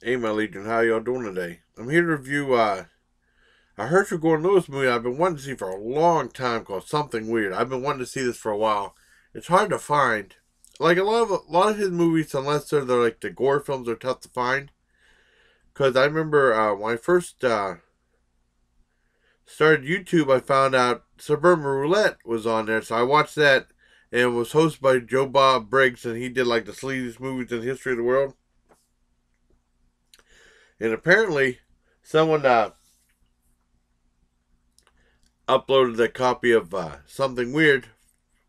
Hey, my Legion, how y'all doing today? I'm here to review a Herschell Gordon Lewis movie I've been wanting to see for a long time called Something Weird. I've been wanting to see this for a while. It's hard to find. Like a lot of his movies, unless they're like the gore films, are tough to find. Because I remember when I first started YouTube, I found out Suburban Roulette was on there, so I watched that, and it was hosted by Joe Bob Briggs, and he did like the sleaziest movies in the history of the world. And apparently, someone uploaded a copy of Something Weird,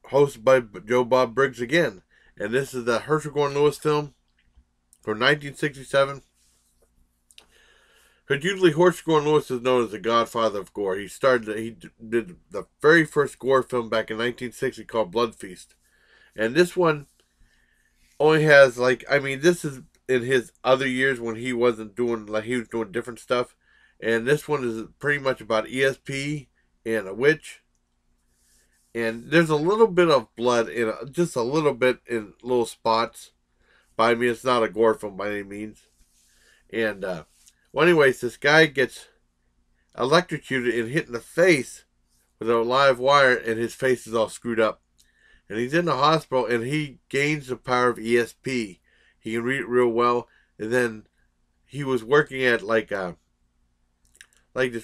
hosted by Joe Bob Briggs again. And this is the Herschell Gordon Lewis film from 1967. Because usually Herschell Gordon Lewis is known as the godfather of gore. He did the very first gore film back in 1960 called Blood Feast. And this one only has this is in his other years when he wasn't doing, like, he was doing different stuff. And this one is pretty much about ESP and a witch, and there's a little bit of blood in it, just a little bit in little spots. But I mean, it's not a gore film by any means. And well, anyways, this guy gets electrocuted and hit in the face with a live wire, and his face is all screwed up. And he's in the hospital, and he gains the power of ESP. He can read it real well. And then he was working at like this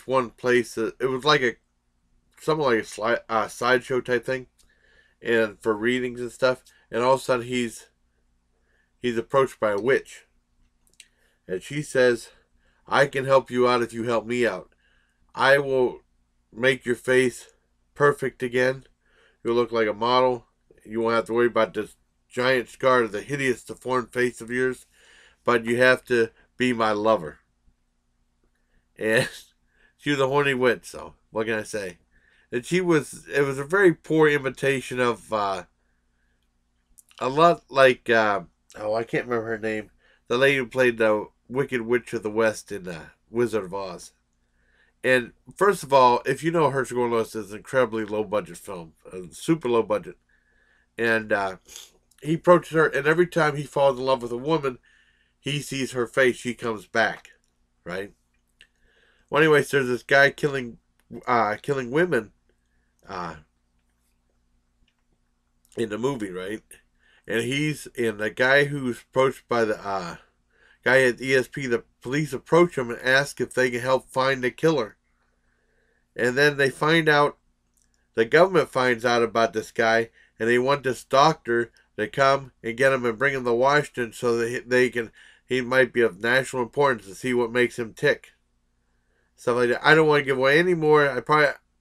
one place. It was like a something like a sideshow type thing, and for readings and stuff. And all of a sudden, he's approached by a witch, and she says, "I can help you out if you help me out. I will make your face perfect again. You'll look like a model. You won't have to worry about this giant scar to the hideous deformed face of yours. But you have to be my lover." And she was a horny witch, so what can I say? And it was a very poor imitation of a lot like, oh, I can't remember her name. The lady who played the Wicked Witch of the West in Wizard of Oz. And first of all, if you know Herschel Gordon Lewis, is an incredibly low budget film, super low budget. And he approaches her, and every time he falls in love with a woman, he sees her face, she comes back, right? Well, anyways, there's this guy killing women uh, in the movie, right? And the guy who's approached by the guy at ESP, the police approach him and ask if they can help find the killer. And then they find out, the government finds out about this guy, and they want this doctor to come and get him and bring him to Washington so that he might be of national importance to see what makes him tick. Stuff like that. I don't want to give away any more.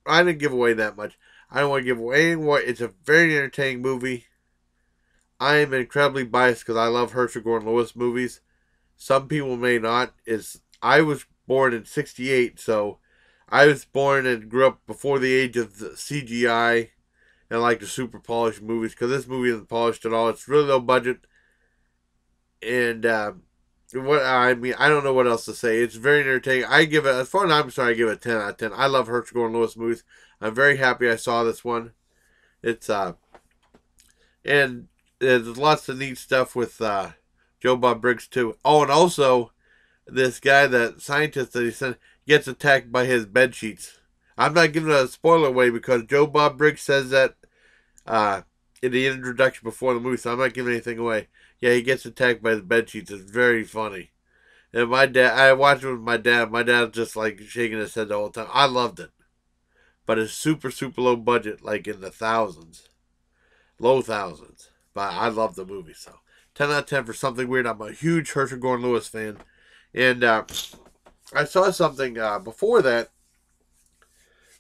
I didn't give away that much. I don't want to give away any more. It's a very entertaining movie. I am incredibly biased because I love Herschell Gordon Lewis movies. Some people may not. I was born in '68, so I was born and grew up before the age of the CGI and like the super polished movies, because this movie isn't polished at all. It's really low budget, and what I mean, I don't know what else to say. It's very entertaining. I give it, as far as I'm concerned, I give it a 10 out of 10. I love Herschell Gordon Lewis movies. I'm very happy I saw this one. It's and there's lots of neat stuff with Joe Bob Briggs too. Oh, and also this guy, that scientist that he sent, gets attacked by his bed sheets. I'm not giving a spoiler away because Joe Bob Briggs says that in the introduction before the movie, so I'm not giving anything away. Yeah, he gets attacked by his bed sheets. It's very funny. And I watched it with my dad. My dad was just like shaking his head the whole time. I loved it, but it's super super low budget, like in the thousands, low thousands. But I love the movie, so 10 out of 10 for Something Weird. I'm a huge Herschel Gordon Lewis fan, and I saw something before that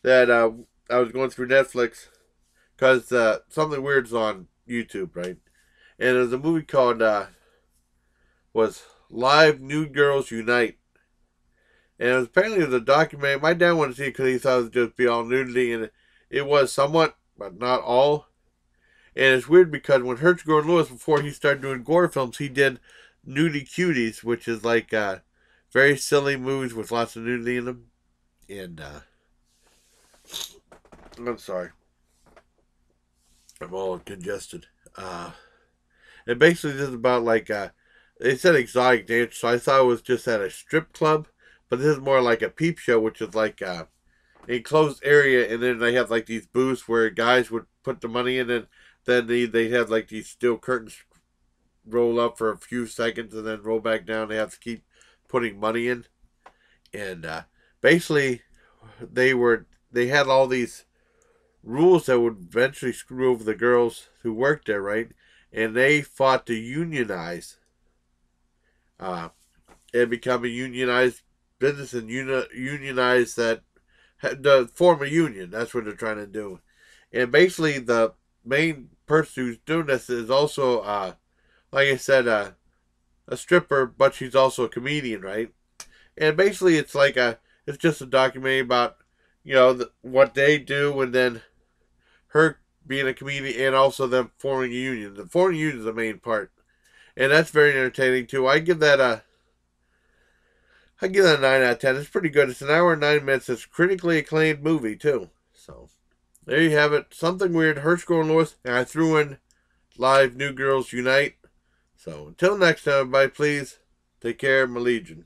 I was going through Netflix because Something Weird's on YouTube, right? And there's a movie called was Live Nude Girls Unite, and it was a documentary. My dad wanted to see it because he thought it would just be all nudity, and it was somewhat, but not all. And it's weird because when Herschel Gordon Lewis, before he started doing gore films, he did Nudie Cuties, which is like very silly movies with lots of nudity in them. And I'm sorry, I'm all congested. It basically is about like They said exotic dance, so I thought it was just at a strip club, but this is more like a peep show, which is like a enclosed area, and then they have like these booths where guys would put the money in, and then they have like these steel curtains roll up for a few seconds and then roll back down. They have to keep putting money in, and basically they had all these rules that would eventually screw over the girls who worked there, right? And they fought to unionize, uh, and become a unionized business and unionize that the form a union. That's what they're trying to do. And basically, the main person who's doing this is also, like I said, a stripper, but she's also a comedian, right? And basically, it's just a documentary about what they do, and then her being a comedian, and also them forming a union. The forming a union is the main part, and that's very entertaining too. I give that a 9 out of 10. It's pretty good. It's an hour and 9 minutes. It's a critically acclaimed movie too. So there you have it. Something weird. Herschell Gordon Lewis, and I threw in live Nude Girls Unite. So until next time, everybody, please take care, my legion.